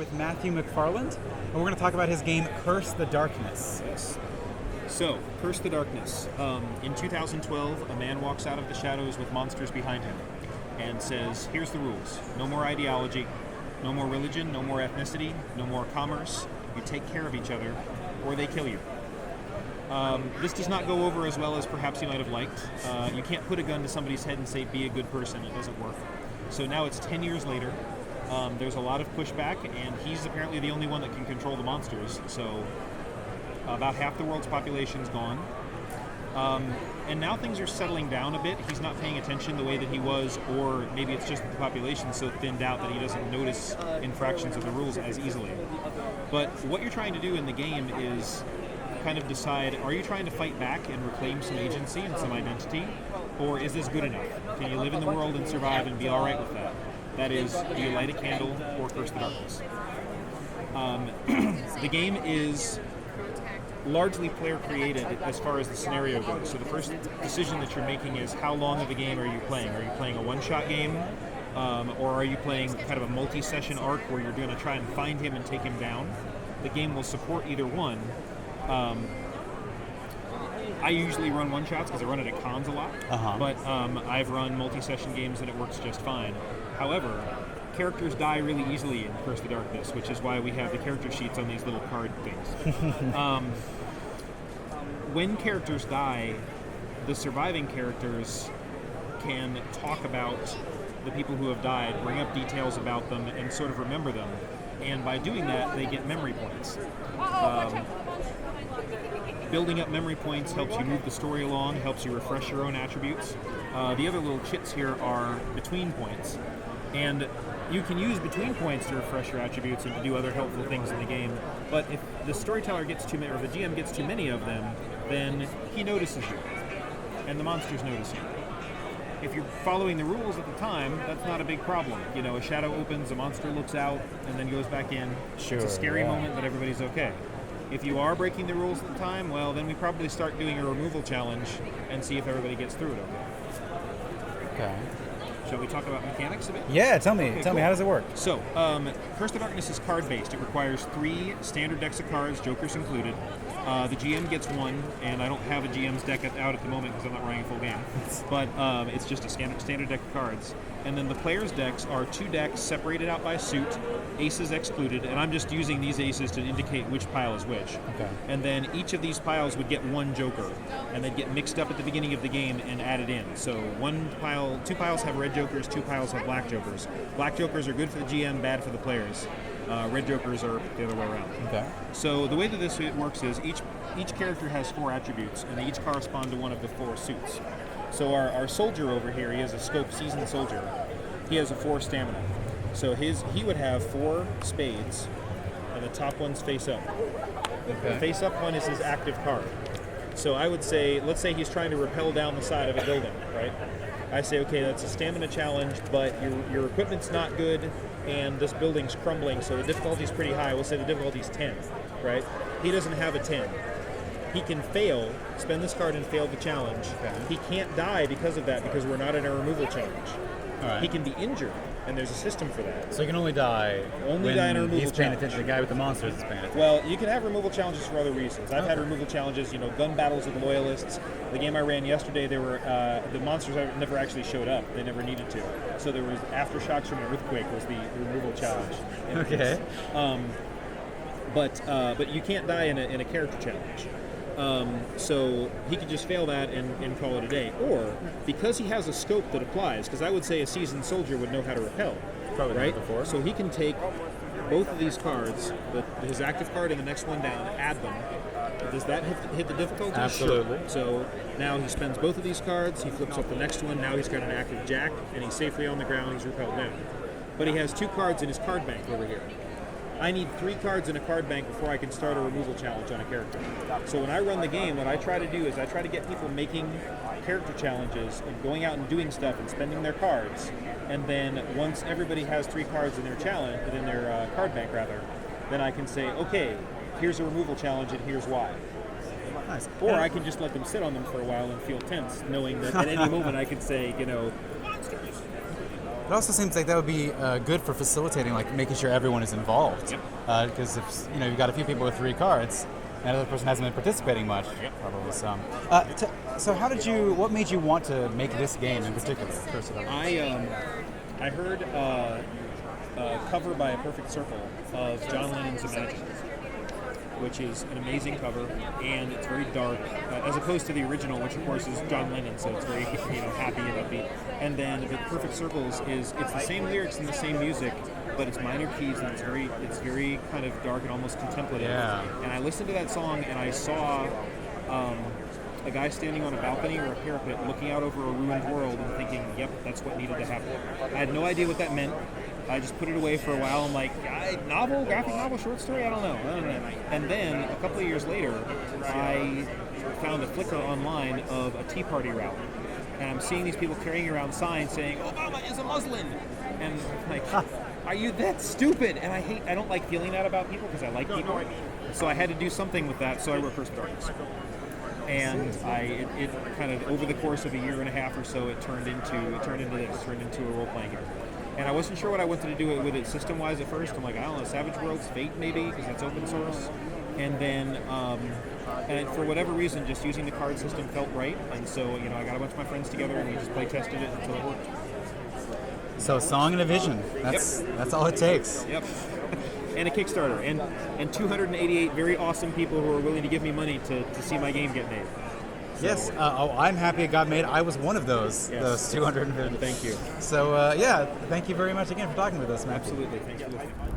with Matthew McFarland, and we're going to talk about his game Curse the Darkness. Yes. So, Curse the Darkness. In 2012, a man walks out of the shadows with monsters behind him and says, here's the rules. No more ideology, no more religion, no more ethnicity, no more commerce. You take care of each other, or they kill you. This does not go over as well as perhaps you might have liked. You can't put a gun to somebody's head and say, be a good person. It doesn't work. So now it's 10 years later. There's a lot of pushback, and he's apparently the only one that can control the monsters. So about half the world's population is gone. And now things are settling down a bit. He's not paying attention the way that he was, or maybe it's just that the population's so thinned out that he doesn't notice infractions of the rules as easily. But what you're trying to do in the game is kind of decide, are you trying to fight back and reclaim some agency and some identity, or is this good enough? Can you live in the world and survive and be all right with that? That is, do you light a candle or curse the darkness? The game is largely player created as far as the scenario goes. So the first decision that you're making is how long of a game are you playing? Are you playing a one-shot game? Or are you playing kind of a multi-session arc where you're going to try and find him and take him down? The game will support either one. I usually run one-shots because I run it at cons a lot, but I've run multi-session games and it works just fine. However, characters die really easily in Curse the Darkness, which is why we have the character sheets on these little card things. When characters die, the surviving characters can talk about the people who have died, bring up details about them, and sort of remember them. And by doing that, they get memory points. Building up memory points helps you move the story along, helps you refresh your own attributes. The other little chits here are between points. And you can use between points to refresh your attributes and to do other helpful things in the game. But if the storyteller gets too many, or the GM gets too many of them, then he notices you. And the monsters notice you. If you're following the rules at the time, that's not a big problem. You know, a shadow opens, a monster looks out, and then goes back in. Sure, it's a scary moment, but everybody's okay. If you are breaking the rules at the time, well, then we probably start doing a removal challenge and see if everybody gets through it okay. Shall we talk about mechanics a bit? Yeah, tell me, how does it work? So, Curse the Darkness is card-based. It requires 3 standard decks of cards, Jokers included. The GM gets 1, and I don't have a GM's deck out at the moment because I'm not running a full game. But it's just a standard deck of cards. And then the players' decks are 2 decks separated out by suit, aces excluded, and I'm just using these aces to indicate which pile is which. Okay. And then each of these piles would get 1 joker, and they'd get mixed up at the beginning of the game and added in. So 2 piles have red jokers, 2 piles have black jokers. Black jokers are good for the GM, bad for the players. Red jokers are the other way around. Okay. So the way that this works is each character has 4 attributes, and they each correspond to one of the 4 suits. So our soldier over here, he has a scope seasoned soldier. He has a 4 stamina. So he would have 4 spades, and the top one's face up. Okay. The face up one is his active card. So I would say, let's say he's trying to rappel down the side of a building, right? I say, okay, that's a stamina challenge, but your equipment's not good, and this building's crumbling, so the difficulty's pretty high. We'll say the difficulty's 10, right? He doesn't have a 10. He can spend this card and fail the challenge. Okay. He can't die because of that, because we're not in a removal challenge. All right. He can be injured, and there's a system for that. So he can only die when die in a removal he's paying attention. The guy with the monsters is paying attention. Well, you can have removal challenges for other reasons. I've had removal challenges, gun battles with loyalists. The game I ran yesterday, there were the monsters never actually showed up. They never needed to. So there was aftershocks from an earthquake was the removal challenge. Okay. But you can't die in a character challenge. So he could just fail that and call it a day. Or, because he has a scope that applies, because I would say a seasoned soldier would know how to repel. Probably right? Before. So he can take both of these cards, his active card and the next one down, add them. Does that hit the difficulty? Absolutely. Sure. So now he spends both of these cards, he flips up the next one, now he's got an active jack, and he's safely on the ground, he's repelled down. But he has 2 cards in his card bank over here. I need 3 cards in a card bank before I can start a removal challenge on a character. So when I run the game, what I try to do is I try to get people making character challenges and going out and doing stuff and spending their cards. And then once everybody has 3 cards in their card bank, then I can say, okay, here's a removal challenge and here's why. Nice. Or I can just let them sit on them for a while and feel tense, knowing that at any moment I can say, monsters. It also seems like that would be good for facilitating, like making sure everyone is involved. Yep. Because if you've got a few people with 3 cards, and the other person hasn't been participating much, probably some. So how did you? What made you want to make this game in particular? Curse of Darkness? I heard a cover by A Perfect Circle of John Lennon's Imagine, which is an amazing cover, and it's very dark, as opposed to the original, which of course is John Lennon, so it's very happy and upbeat. And then The Perfect Circles it's the same lyrics and the same music, but it's minor keys and it's very kind of dark and almost contemplative. Yeah. And I listened to that song and I saw a guy standing on a balcony or a parapet looking out over a ruined world and thinking, yep, that's what needed to happen. I had no idea what that meant. I just put it away for a while. I'm like, graphic novel, short story? I don't know. And then a couple of years later, I found a Flickr online of a Tea Party rally. And I'm seeing these people carrying around signs saying, Obama is a Muslim. And I'm like, are you that stupid? And I don't like feeling that about people because I like people. So I had to do something with that, so I wrote Curse of Darkness. And it kind of, over the course of a year and a half or so, it turned into a role-playing game. And I wasn't sure what I wanted to do with it system-wise at first. I'm like, I don't know, Savage Worlds, Fate maybe, because that's open source. And then, and for whatever reason, just using the card system felt right. And so, I got a bunch of my friends together and we just play tested it until it worked. So, song and a vision. That's all it takes. Yep. And a Kickstarter, and 288 very awesome people who are willing to give me money to see my game get made. So, yes, I'm happy it got made. I was one of those 250. Thank you. So, thank you very much again for talking with us, Matt. Absolutely. Thanks for listening.